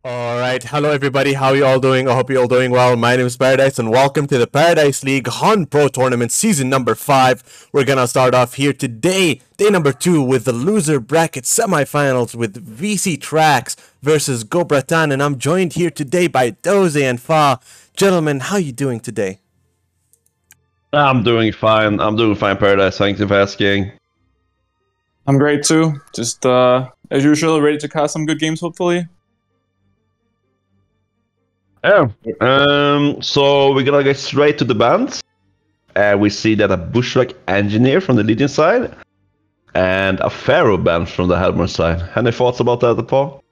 All right, hello everybody. How are you all doing? I hope you're all doing well. My name is Paradise, and welcome to the Paradise League HoN Pro Tournament Season number 5. We're gonna start off here today, day number 2, with the loser bracket semifinals with VC TRAX versus Go Bratan, and I'm joined here today by Doze and Fa. Gentlemen, how you doing today? I'm doing fine. Paradise. Thanks for asking. I'm great too. Just as usual, ready to cast some good games, hopefully. Yeah. So we're gonna get straight to the bands. We see that a Bushwhack Engineer from the Legion side and a Pharaoh band from the Helmer side. Any thoughts about that, Paul?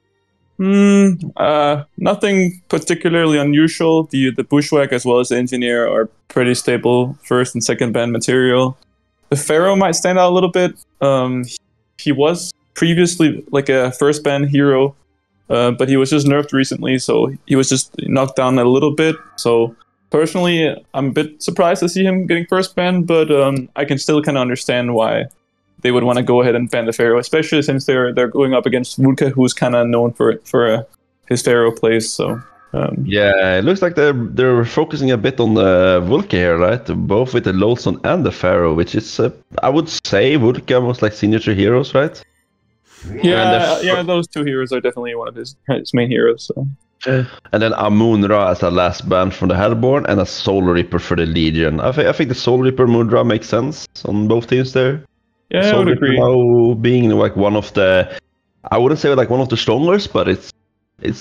Nothing particularly unusual. The Bushwhack as well as the Engineer are pretty stable first and second band material. The Pharaoh might stand out a little bit. He was previously like a first band hero, but he was just nerfed recently, so he was just knocked down a little bit. So personally, I'm a bit surprised to see him getting first ban, but I can still kind of understand why they would want to go ahead and ban the Pharaoh, especially since they're going up against Vulka, who's kind of known for his Pharaoh plays. So yeah, it looks like they're focusing a bit on the Vulka here, right? Both with the Lodson and the Pharaoh, which is I would say Vulka most like signature heroes, right? Yeah, those two heroes are definitely one of his main heroes. So. And then Amun-Ra as a last band from the Hellborn and a Soul Reaper for the Legion. I think the Soul Reaper Amun-Ra makes sense on both teams there. Yeah, Soul I would Reaper agree. now being like one of the, I wouldn't say like one of the strongest, but it's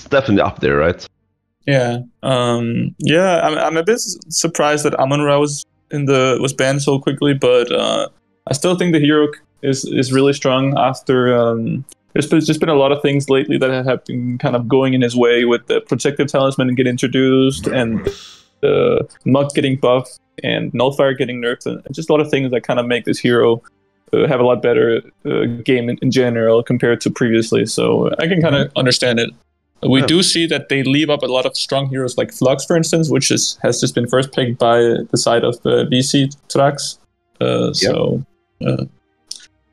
definitely up there, right? Yeah, I'm a bit surprised that Amun-Ra was banned so quickly, but I still think the hero is really strong after. There's just been a lot of things lately that have been kind of going in his way, with the protective talisman get introduced and the Mug getting buffed and Nullfire getting nerfed, and just a lot of things that kind of make this hero have a lot better game in general compared to previously. So I can kind of understand it. We do see that they leave up a lot of strong heroes like Flux, for instance, which has just been first picked by the side of VC TRAX. So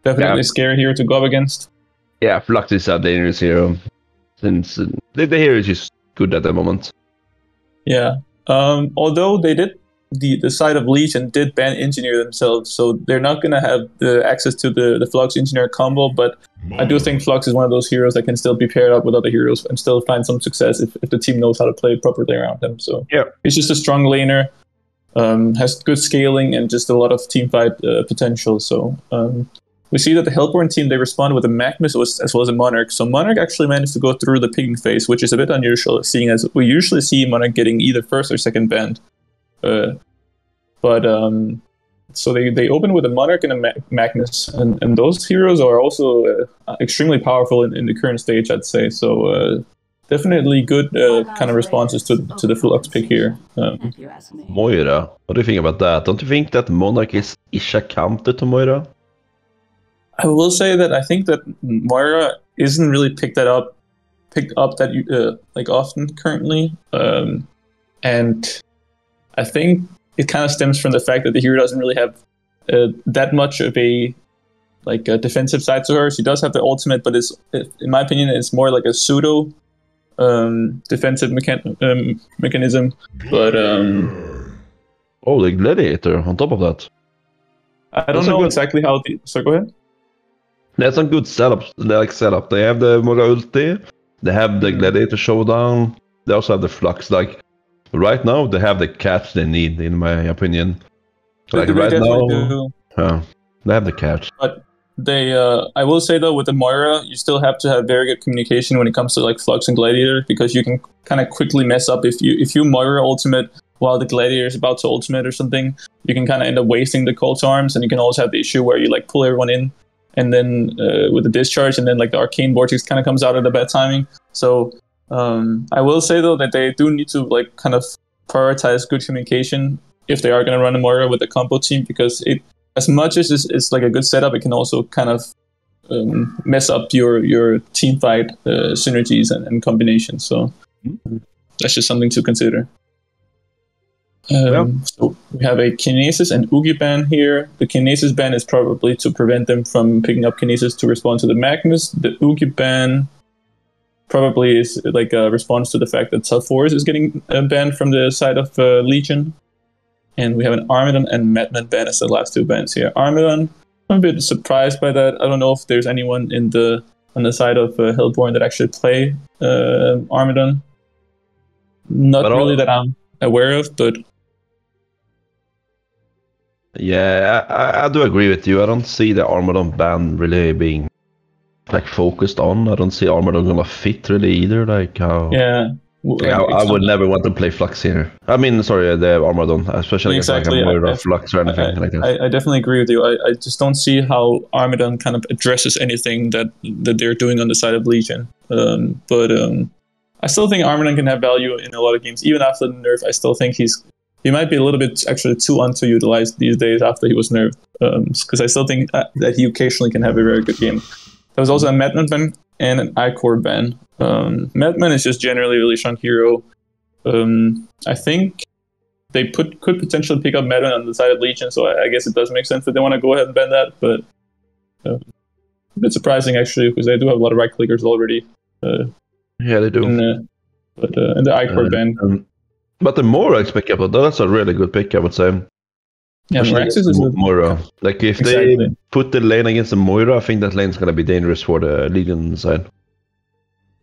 definitely a scary hero to go up against. Yeah, Flux is a dangerous hero, since the hero is just good at the moment. Yeah, although they did, the side of Legion did ban Engineer themselves, so they're not going to have the access to the Flux Engineer combo, but I do think Flux is one of those heroes that can still be paired up with other heroes and still find some success if the team knows how to play properly around him. So yeah, he's just a strong laner, has good scaling and just a lot of team fight potential. So we see that the Hellborn team, they responded with a Magnus as well as a Monarch. So Monarch actually managed to go through the picking phase, which is a bit unusual, seeing as we usually see Monarch getting either first or second banned. So they open with a Monarch and a Magnus, and those heroes are also extremely powerful in the current stage, I'd say. So definitely good kind of responses to the Flux pick here. Moira, what do you think about that? Don't you think that Monarch is a counter to Moira? I will say that I think that Moira isn't really picked up that like often currently, and I think it kind of stems from the fact that the hero doesn't really have that much of a defensive side to her. She does have the ultimate, but in my opinion, it's more like a pseudo defensive mechanism. But oh, the Gladiator on top of that. I don't know exactly how the. So go ahead. That's a good setup. They have the Moira ulti, they have the Gladiator showdown, they also have the Flux. Like right now, they have the catch they need, in my opinion. Like right now, they have the catch. But they, I will say though, with the Moira, you still have to have very good communication when it comes to like Flux and Gladiator, because you can kind of quickly mess up if you Moira ultimate while the Gladiator is about to ultimate or something. You can kind of end up wasting the call to arms, and you can also have the issue where you like pull everyone in, and then with the discharge, and then like the Arcane Vortex kind of comes out at a bad timing. So I will say though that they do need to like kind of prioritize good communication if they are going to run a Moira with a combo team, because it, as much as it's like a good setup, it can also kind of mess up your team fight synergies and combinations. So that's just something to consider. So we have a Kinesis and Oogie ban here. The Kinesis ban is probably to prevent them from picking up Kinesis to respond to the Magnus. The Oogie ban probably is like a response to the fact that South Forest is getting banned from the side of Legion. And we have an Armadan and Madman ban as the last 2 bans here. Armadan, I'm a bit surprised by that. I don't know if there's anyone on the side of Hellborn that actually play Armadan. Not but really that I'm aware of, but... Yeah, I do agree with you. I don't see the Armadan ban really being like focused on. I don't see Armadan gonna fit really either. Like how... Yeah. I would never want to play Flux here. I mean, sorry, the Armadan, especially exactly. against like a Moira Flux or anything like that. I definitely agree with you. I just don't see how Armadan kind of addresses anything that they're doing on the side of Legion. But I still think Armadan can have value in a lot of games. Even after the nerf, I still think he might be a little bit actually too underutilized these days after he was nerfed. Because I still think that he occasionally can have a very good game. There was also a Madman ban and an iCore ban. Madman is just generally a really strong hero. I think they could potentially pick up Madman on the side of Legion, so I guess it does make sense that they want to go ahead and ban that, but a bit surprising actually, because they do have a lot of right clickers already. Yeah, they do. In the iCore ban. But the Morax pickup, that's a really good pick, I would say. Yeah, Morax is a Moira. Like if they put the lane against the Moira, I think that lane's gonna be dangerous for the Legion side.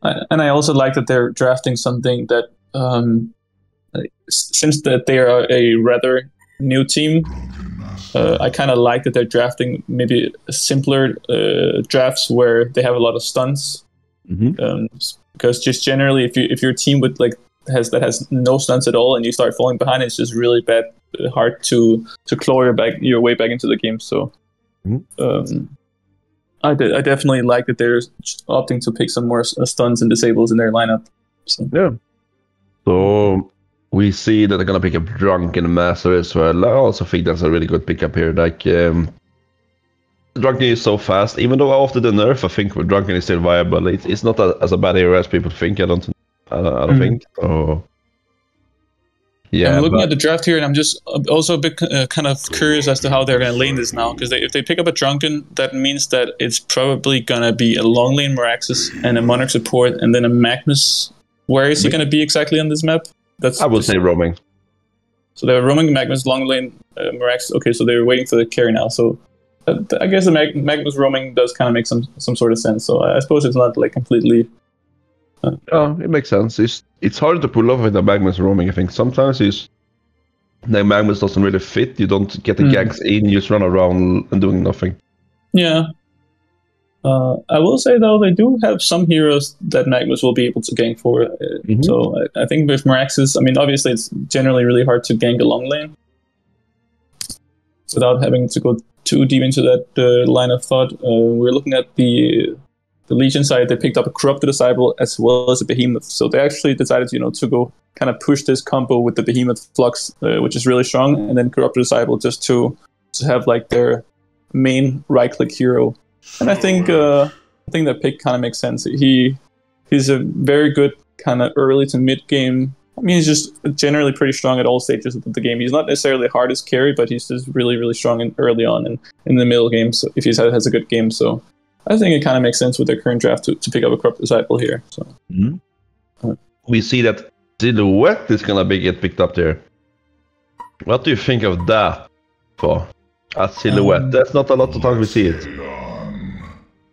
And I also like that they're drafting something that, since that they are a rather new team, I kind of like that they're drafting maybe simpler drafts where they have a lot of stuns. Because just generally, if your team with has no stunts at all and you start falling behind, it's just really hard to claw your way back into the game. So. I definitely like that they're opting to pick some more stuns and disables in their lineup. So. Yeah. So we see that they're gonna pick up Drunk and Master as well. I also think that's a really good pickup here. Like Drunken is so fast. Even though after the nerf, I think Drunken is still viable. It's not as a bad hero as people think. I don't think. So. Yeah, I'm looking at the draft here, and I'm just also a bit kind of curious as to how they're going to lane this now. Because if they pick up a Drunken, that means that it's probably going to be a long lane Meraxes and a Monarch support, and then a Magnus. Where is he going to be exactly on this map? I would say roaming. So they're roaming Magnus, long lane Meraxes. Okay, so they're waiting for the carry now. So I guess the Magnus roaming does kind of make some sort of sense. So I suppose it's not like completely... it makes sense. It's hard to pull off with the Magnus roaming. I think sometimes the Magnus doesn't really fit. You don't get the ganks in. You just run around and doing nothing. Yeah. I will say though, they do have some heroes that Magnus will be able to gank for. So I think with Meraxes, I mean, obviously it's generally really hard to gank a long lane without having to go too deep into that line of thought. We're looking at the Legion side. They picked up a Corrupted Disciple as well as a Behemoth. So they actually decided, to go kind of push this combo with the Behemoth Flux, which is really strong, and then Corrupted Disciple just to have like their main right-click hero. And I think that pick kind of makes sense. He's a very good kind of early to mid game. I mean, he's just generally pretty strong at all stages of the game. He's not necessarily hard as carry, but he's just really, really strong early on and in the middle game. So if he has a good game, so I think it kind of makes sense with their current draft to pick up a Corrupt Disciple here. So we see that Silhouette is gonna get picked up there. What do you think of that? For a Silhouette, that's not a lot to talk. We see it.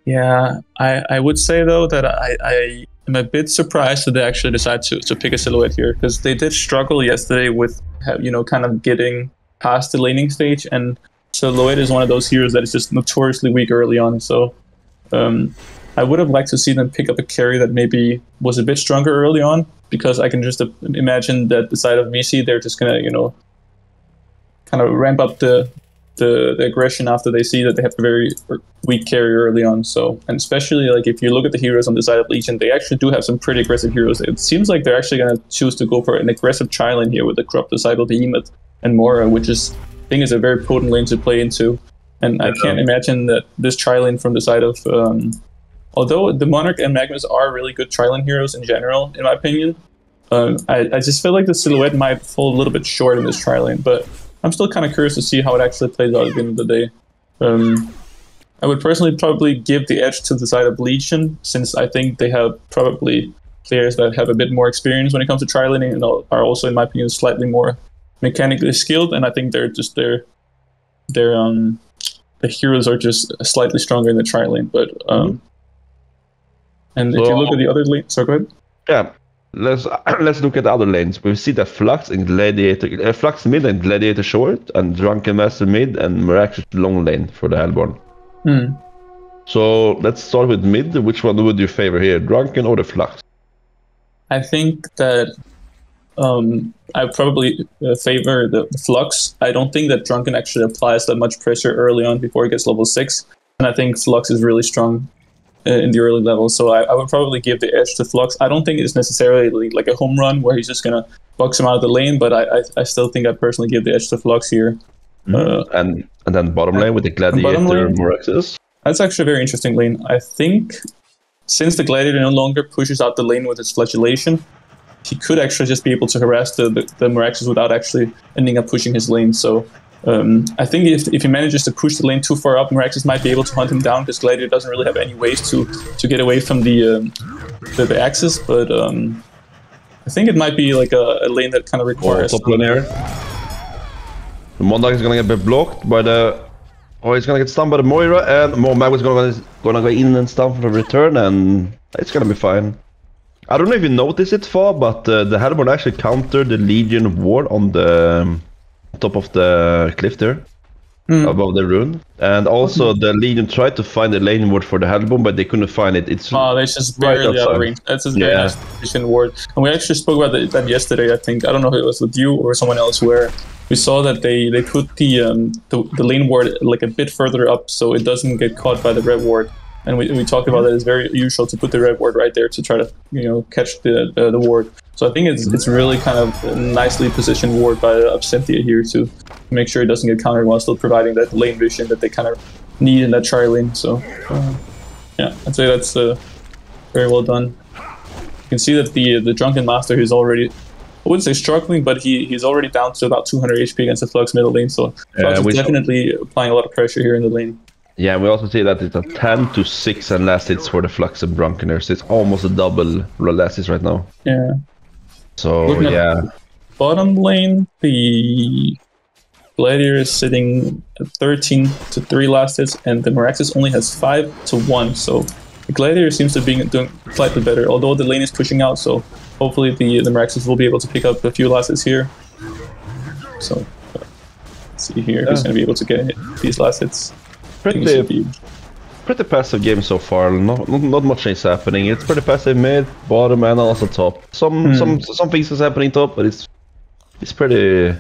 Yeah, I would say though that I am a bit surprised that they actually decided to pick a Silhouette here, because they did struggle yesterday with kind of getting past the laning stage, and Silhouette is one of those heroes that is just notoriously weak early on. So I would have liked to see them pick up a carry that maybe was a bit stronger early on, because I can just imagine that the side of VC, they're just gonna kind of ramp up the aggression after they see that they have a very weak carry early on. So, and especially like if you look at the heroes on the side of Legion, they actually do have some pretty aggressive heroes. It seems like they're actually going to choose to go for an aggressive tri lane here with the Corrupt Disciple, Behemoth, and Mora, which I think is a very potent lane to play into. And I can't imagine that this tri lane from the side of, although the Monarch and Magnus are really good tri lane heroes in general, in my opinion, I just feel like the Silhouette might fall a little bit short in this tri lane, but I'm still kind of curious to see how it actually plays out at the end of the day. I would personally probably give the edge to the side of Legion, since I think they have probably players that have a bit more experience when it comes to tri-laning and are also, in my opinion, slightly more mechanically skilled. And I think the heroes are just slightly stronger in the tri-lane. But and if you look at the other lane, so go ahead. Yeah, let's look at the other lanes. We see that Flux and Gladiator, Flux mid and Gladiator short, and Drunken Master mid and Miraculous long lane for the Hellborn. So let's start with mid. Which one would you favor here, Drunken or the Flux? I think that I probably favor the Flux. I don't think that Drunken actually applies that much pressure early on before it gets level 6, and I think Flux is really strong in the early levels, so I would probably give the edge to Flux. I don't think it's necessarily like a home run where he's just gonna box him out of the lane, but I still think I'd personally give the edge to Flux here. And then bottom lane with the Gladiator Miraculous. That's actually a very interesting lane. I think since the Gladiator no longer pushes out the lane with its flagellation, he could actually just be able to harass the Miraculous without actually ending up pushing his lane. So I think if he manages to push the lane too far up, Miraculous might be able to hunt him down, because Gladiator doesn't really have any ways to get away from the axis. But I think it might be like a lane that kind of requires... Top lane here. The Monarch is gonna get a bit blocked by the... Oh, he's gonna get stunned by the Moira, and Mag is gonna go in and stun for the return, and it's gonna be fine. I don't know if you noticed it far, but the Hellborn actually countered the Legion ward on the top of the cliff there, above the rune. And also the Legion tried to find the lane ward for the Hellborn, but they couldn't find it. It's they just barely out of range. That's a very nice position ward. And we actually spoke about that yesterday, I think. I don't know if it was with you or someone else, where we saw that they put the lane ward like a bit further up so it doesn't get caught by the red ward. And we talked about that it's very usual to put the red ward right there to try to catch the ward. So I think it's really kind of a nicely positioned ward by Absentia here to make sure it doesn't get countered while still providing that lane vision that they kind of need in that tri lane. So yeah, I'd say that's very well done. You can see that the Drunken Master is already, I wouldn't say struggling, but he's already down to about 200 HP against the Flux middle lane. So Flux is definitely applying a lot of pressure here in the lane. Yeah, we also see that it's a 10 to 6 and last hits for the Flux and Drunkeners. It's almost a double last hits right now. Yeah. So, yeah. Bottom lane, the Gladiator is sitting at 13 to 3 last hits, and the Miraculous only has 5 to 1. So the Gladiator seems to be doing slightly better, although the lane is pushing out. So hopefully the Miraculous will be able to pick up a few last hits here. So let's see here, who's going to be able to get these last hits. Pretty passive game so far. Not much is happening. It's pretty passive mid, bottom, and also top. Some things is happening top, but it's pretty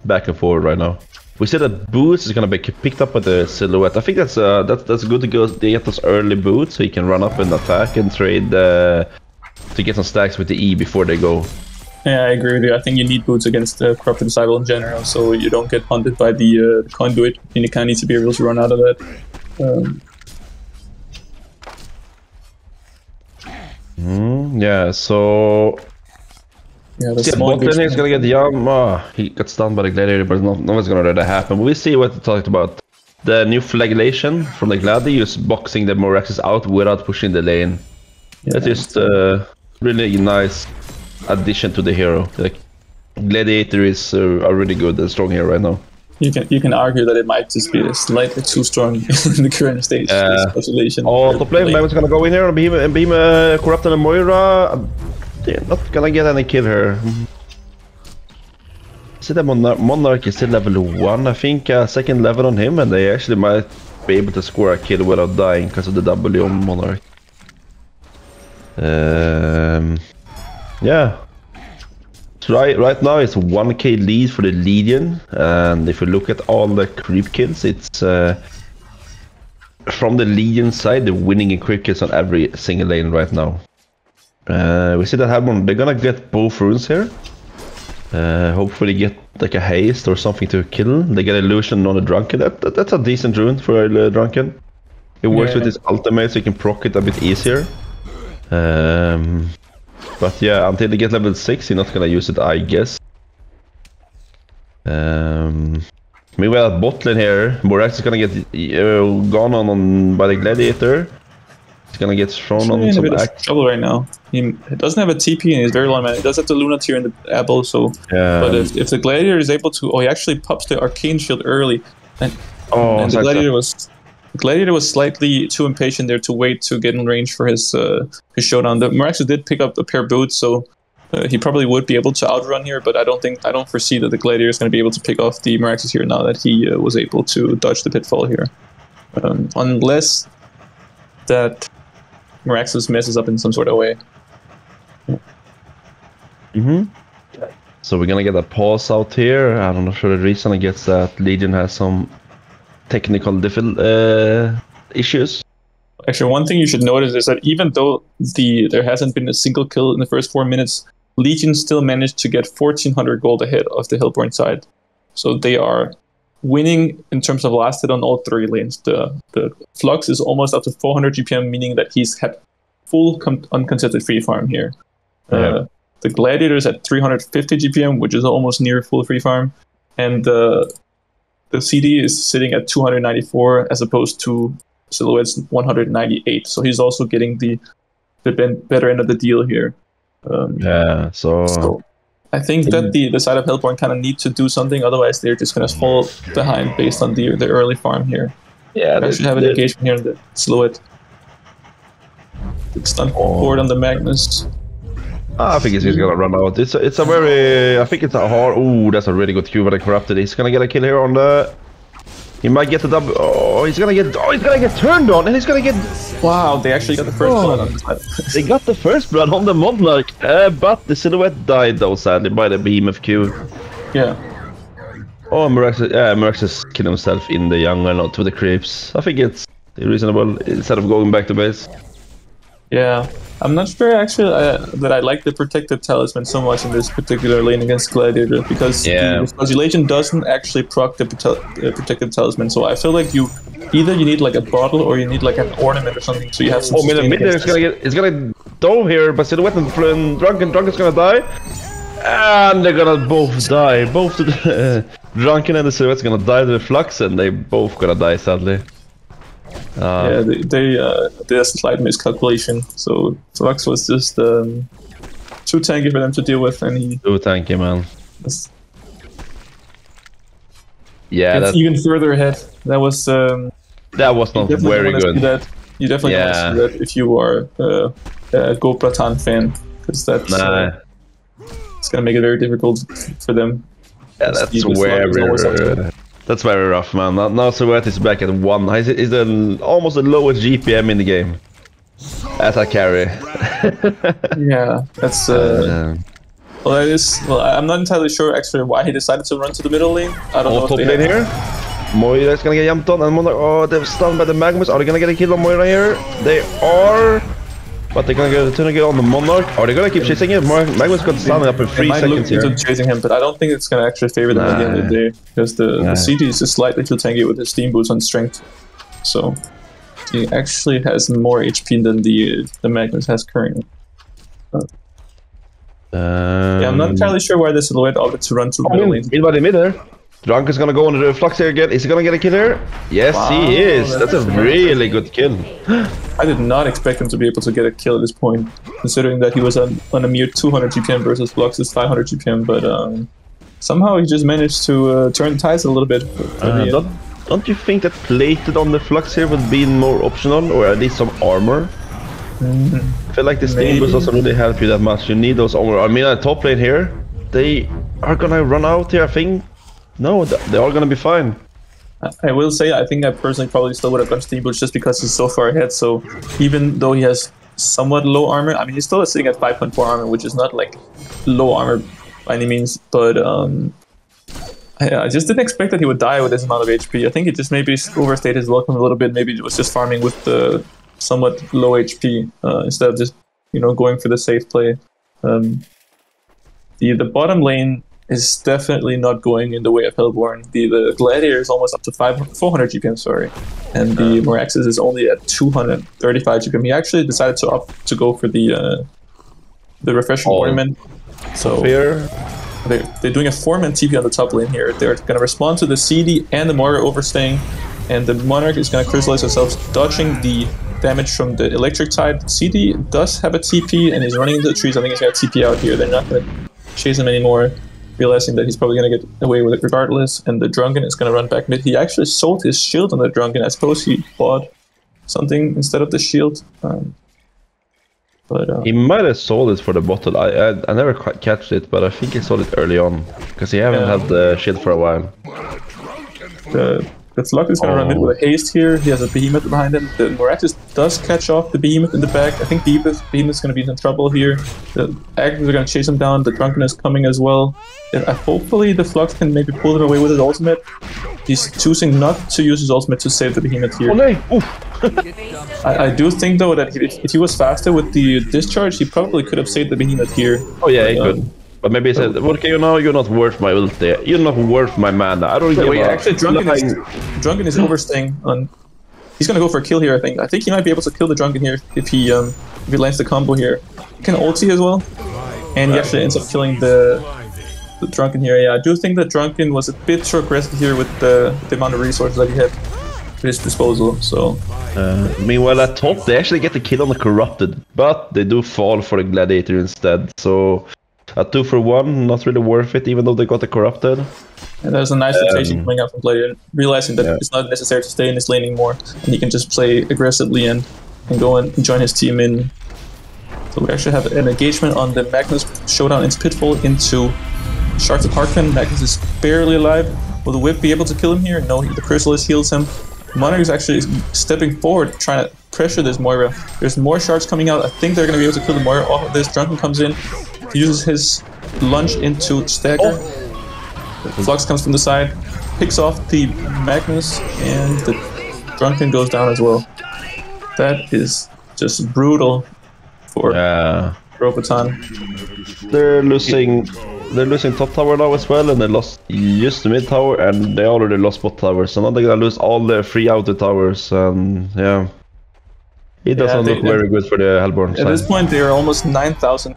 back and forward right now. We see that boots is gonna be picked up by the Silhouette. I think that's good to go. They get those early boots so you can run up and attack and trade to get some stacks with the E before they go. Yeah, I agree with you. I think you need boots against the Corrupted Disciple in general, so you don't get hunted by the conduit. And you kind of need to be able to run out of that. Yeah, so... Yeah, the bot lane is gonna get Yam. He got stunned by the Gladiator, but nothing's gonna let that happen. But we see what we talked about. The new flagellation from the Gladiator, boxing the Miraculous out without pushing the lane. Yeah, that's just really nice addition to the hero. Like, Gladiator is a really good and strong hero right now. You can argue that it might just be slightly too strong in the current stage. Top lane, Magnus gonna go in here and beam Corrupted and Moira. They're not gonna get any kill here. See that Monarch is still level 1, I think, second level on him, and they actually might be able to score a kill without dying because of the W on Monarch. Yeah. So right now it's 1k lead for the Legion, and if you look at all the creep kills, it's from the Legion side, they're winning in creep kills on every single lane right now. We see that Hellborn, they're gonna get both runes here. Hopefully get like a haste or something to kill. They get illusion on a Drunken. That's a decent rune for a Drunken. It works with his ultimate, so you can proc it a bit easier. But yeah, until they get level 6, you're not gonna use it, I guess. Meanwhile, at bot lane here, Morax is gonna get gone on by the Gladiator. He's gonna get thrown on in a some bit of axe. trouble right now. He doesn't have a TP and he's very low man. He does have the Lunateer and the Apple, so. Yeah. But if the Gladiator is able to, he actually pops the Arcane Shield early, and the Gladiator was slightly too impatient there to wait to get in range for his showdown. The Moraxus did pick up a pair of boots, so he probably would be able to outrun here. But I don't foresee that the Gladiator is going to be able to pick off the Moraxus here now that he was able to dodge the pitfall here, unless that Moraxus messes up in some sort of way. So we're gonna get a pause out here. I don't know for the reason. I guess that Legion has some technical issues. Actually, one thing you should notice is that even though there hasn't been a single kill in the first 4 minutes, Legion still managed to get 1,400 gold ahead of the Hellborn side. So they are winning in terms of last hit on all 3 lanes. The Flux is almost up to 400 GPM, meaning that he's had full uncontested free farm here. The Gladiator is at 350 GPM, which is almost near full free farm. And the CD is sitting at 294 as opposed to Silhouette's 198. So he's also getting the better end of the deal here. So I think that the side of Hellborn kind of need to do something, otherwise they're just going to fall behind based on the early farm here. Yeah, they actually have an engagement here in the Silhouette. Stun forward on the Magnus. I think he's gonna run out. It's a very, I think it's a hard. Ooh, that's a really good Q, but I corrupted. He's gonna get a kill here on the. He might get the double. Oh, he's gonna get turned on, and he's gonna get. Wow, they actually got the first blood on this side. They got the first blood on the Monarch, but the Silhouette died though, sadly, by the beam of Q. Yeah. Oh, Miraxus killed himself in the jungle, not with the creeps. I think it's reasonable instead of going back to base. Yeah, I'm not sure actually that I like the Protected Talisman so much in this particular lane against Gladiator, because the Legion doesn't actually proc the Protected Talisman. So I feel like you need like a bottle or you need like an ornament or something, so you have some. Oh, mid it's gonna dove here, but Silhouette and Drunk is gonna die, and they're gonna both die. Both the Drunken and the Silhouette's gonna die to the Flux, and they both gonna die sadly. Yeah, they did a slight miscalculation. So Flux was just too tanky for them to deal with, and he too tanky, man. Yeah, that's even further ahead. That was not very good. You definitely want to see that if you are a Go Bratan fan, because that's it's gonna make it very difficult for them. Yeah, that's very rough, man. Now Silhouette is back at 1. He's almost the lowest GPM in the game. As a carry. Yeah, that's well, that is. Well, I'm not entirely sure actually why he decided to run to the middle lane. I don't know. Top lane here. Moira's gonna get jumped on, and Monarch. They're stunned by the Magnus. Are they gonna get a kill on Moira here? They are. But they're gonna get on the Monarch. Are they gonna keep chasing him? Magnus got standing up in 3 seconds here. Chasing him, but I don't think it's gonna actually favor them at the end of the day, because the CD is just slightly too tanky with his steam boots on strength. So he actually has more HP than the Magnus has currently. Yeah, I'm not entirely sure why the Silhouette opted to run to the middle lane. Mid there. Drunk is gonna go into the Flux here again. Is he gonna get a kill here? Yes, he is. That's a really good kill. I did not expect him to be able to get a kill at this point, considering that he was on a mere 200 GPM versus Flux's 500 GPM, but somehow he just managed to turn the tides a little bit. Don't you think that plated on the Flux here would be more optional, or at least some armor? I feel like the steam boost doesn't really help you that much. You need those armor. I mean, at top lane here, they are gonna run out here, I think. No, they are gonna be fine. I will say, I think I personally probably still would have gone Steam Boots just because he's so far ahead. So even though he has somewhat low armor, I mean, he's still sitting at 5.4 armor, which is not like low armor by any means. But I just didn't expect that he would die with this amount of HP. I think he just maybe overstayed his welcome a little bit. Maybe it was just farming with the somewhat low HP instead of just going for the safe play. The bottom lane is definitely not going in the way of Hellborn. The Gladiator is almost up to 400 GPM, sorry. And the Moraxus is only at 235 GPM. He actually decided to opt to go for the refreshing ornament. So here. They're doing a 4-man TP on the top lane here. They're going to respond to the CD and the Moira overstaying, and the Monarch is going to crystallize themselves, dodging the damage from the electric side. CD does have a TP, and he's running into the trees. I think he's going to TP out here. They're not going to chase him anymore, realizing that he's probably going to get away with it regardless, and the Drunken is going to run back mid. He actually sold his shield on the Drunken. I suppose he bought something instead of the shield. He might have sold it for the bottle. I never quite catched it, but I think he sold it early on, because he haven't had the shield for a while. The Flux is going to run in with a haste here. He has a Behemoth behind him. The Moraxis does catch off the Behemoth in the back. I think Behemoth is going to be in trouble here. The Agnes are going to chase him down. The Drunken is coming as well. Hopefully the Flux can maybe pull him away with his ultimate. He's choosing not to use his ultimate to save the Behemoth here. Oh no! I do think though that if he was faster with the discharge, he probably could have saved the Behemoth here. Oh yeah, he could. But maybe he said, "Okay, you know, you're not worth my ulti. You're not worth my mana. I don't give a..." Actually, Drunken is overstaying on. He's gonna go for a kill here. I think he might be able to kill the Drunken here if he lands the combo here. He can ulti as well, and he actually ends up killing the Drunken here. Yeah, I do think that Drunken was a bit too aggressive here with the amount of resources that he had at his disposal. So. Meanwhile, at top, they actually get the kill on the Corrupted, but they do fall for the Gladiator instead. So. A 2-for-1, not really worth it, even though they got the Corrupted. And there's a nice rotation coming out from Gladiator, realizing that it's not necessary to stay in his lane anymore, and he can just play aggressively and go and join his team in. So we actually have an engagement on the Magnus showdown into Pitfall into Shards of Harkman. Magnus is barely alive. Will the Whip be able to kill him here? No, the Chrysalis heals him. Monarch is actually stepping forward, trying to pressure this Moira. There's more shards coming out. I think they're going to be able to kill the Moira off of this. Drunken comes in. He uses his lunge into stagger. The Flux comes from the side, picks off the Magnus, and the Drunken goes down as well. That is just brutal for Bratan. They're losing top tower now as well, and they lost just the mid tower, and they already lost bot tower. So now they're gonna lose all the 3 outer towers, and yeah, it doesn't look very good for the Hellborn side. At this point, they are almost 9,000.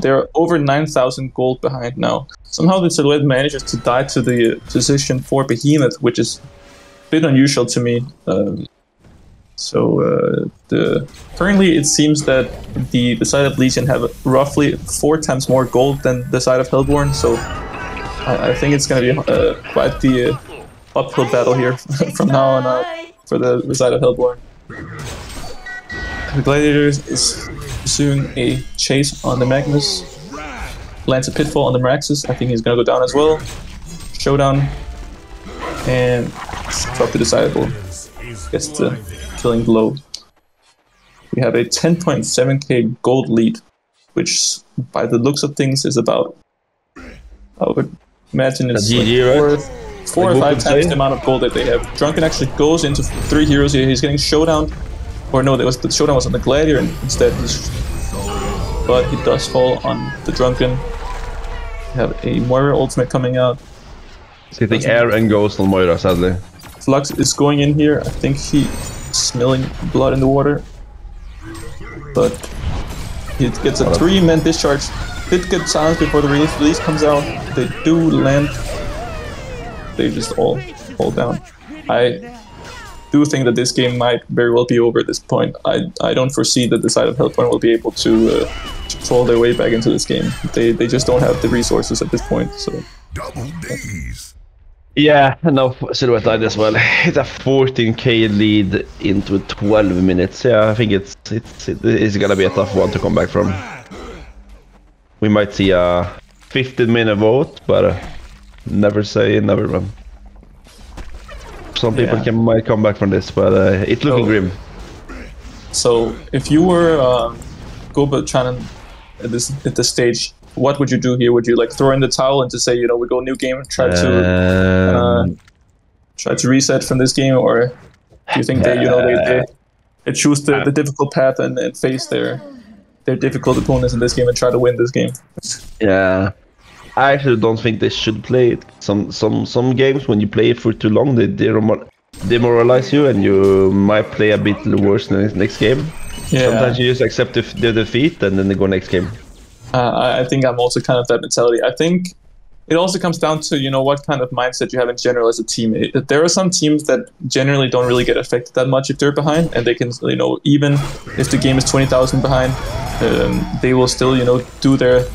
They're over 9,000 gold behind now. Somehow the Silhouette manages to die to the position for Behemoth, which is a bit unusual to me. Currently it seems that the side of Legion have roughly 4 times more gold than the side of Hellborn, so I think it's going to be quite the uphill battle here from now on out for the side of Hellborn. The Gladiator is pursuing a chase on the Magnus. Lands a Pitfall on the Moraxis. I think he's gonna go down as well. Showdown. And drop the Disciple. Gets the killing blow. We have a 10.7k gold lead, which by the looks of things is about, I would imagine it's like 4 or 5 times the amount of gold that they have. Drunken actually goes into 3 heroes here. He's getting Showdown. Or no, the Showdown was on the Gladiator instead. But he does fall on the Drunken. We have a Moira ultimate coming out. He's hitting air and ghost on Moira, sadly. Flux is going in here. I think he's smelling blood in the water. But he gets a 3-man discharge. Did get silenced before the release comes out. They do land. They just all fall down. I do think that this game might very well be over at this point. I don't foresee that the side of Hellborn will be able to troll their way back into this game. They just don't have the resources at this point. So. Yeah, no, Silhouette died as well. It's a 14k lead into 12 minutes. Yeah, I think it's gonna be a tough one to come back from. We might see a 15-minute vote, but never say never, man. Some people might come back from this, but it's looking grim. So, if you were Go-Bratan at this stage, what would you do here? Would you like throw in the towel and to say, we go new game and try to reset from this game, or do you think they choose the difficult path and face their difficult opponents in this game and try to win this game? Yeah. I actually don't think they should play it. Some games, when you play it for too long, they demoralize you, and you might play a bit worse in the next game. Yeah. Sometimes you just accept the defeat, and then they go next game. I think I'm also kind of that mentality. I think it also comes down to, you know, what kind of mindset you have in general as a team. There are some teams that generally don't really get affected that much if they're behind, and they can, you know, even if the game is 20,000 behind, they will still, you know, do their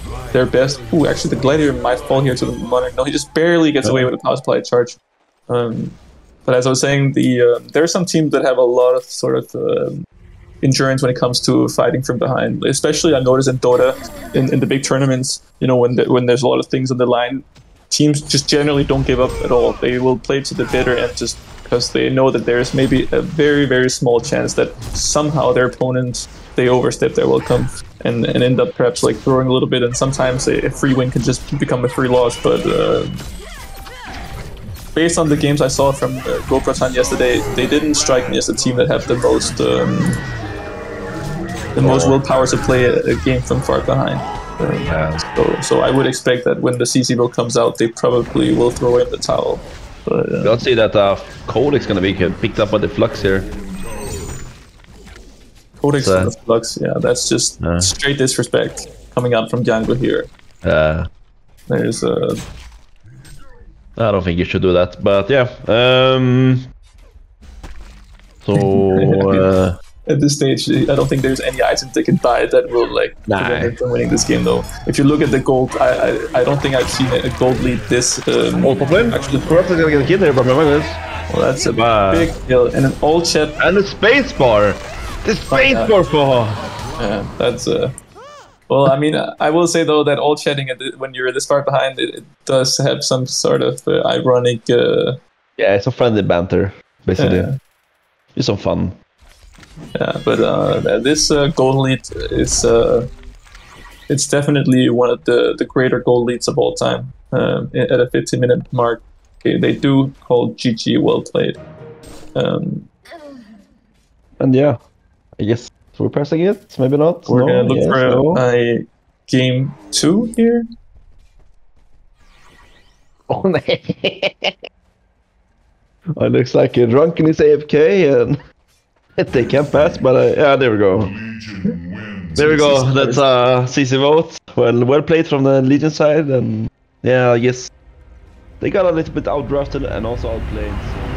best. Ooh, actually, the Gladiator might fall here to the Monarch. No, he just barely gets away with a power supply charge. But as I was saying, there are some teams that have a lot of sort of endurance when it comes to fighting from behind. Especially I notice in Dota, in the big tournaments, you know, when there's a lot of things on the line, teams just generally don't give up at all. They will play to the bitter end just because they know that there's maybe a very, very small chance that somehow their opponents, they overstep their welcome and end up perhaps like throwing a little bit, and sometimes a free win can just become a free loss. But based on the games I saw from Bratan yesterday, they didn't strike me as a team that have the most willpower to play a game from far behind. So I would expect that when the CC vote comes out, they probably will throw in the towel. But let's see that Codex gonna be picked up by the Flux here. Codex and the Flux, yeah, that's just straight disrespect coming out from Django here. There's I don't think you should do that, but yeah. At this stage, I don't think there's any items they can buy that will like prevent them from winning this game. Though, if you look at the gold, I don't think I've seen a gold lead this. Actually, perhaps I'm gonna get a kid there, but my goodness. Well, that's a big kill and an all chat and a space bar. The space bar for. Yeah, that's Well, I mean, I will say though that all chatting when you're this far behind, it does have some sort of ironic. Yeah, it's a friendly banter, basically. It's some fun. Yeah, but this gold lead is it's definitely one of the greater gold leads of all time. At a 15-minute mark, okay, they do call GG well played. And yeah, I guess we're pressing it. Maybe not. We're gonna look for a game 2 here. Oh no! It looks like a drunken is AFK and. They can't pass, but yeah, there we go. There we go. That's CC vote. Well played from the Legion side, and yeah, I guess they got a little bit outdrafted and also outplayed. So.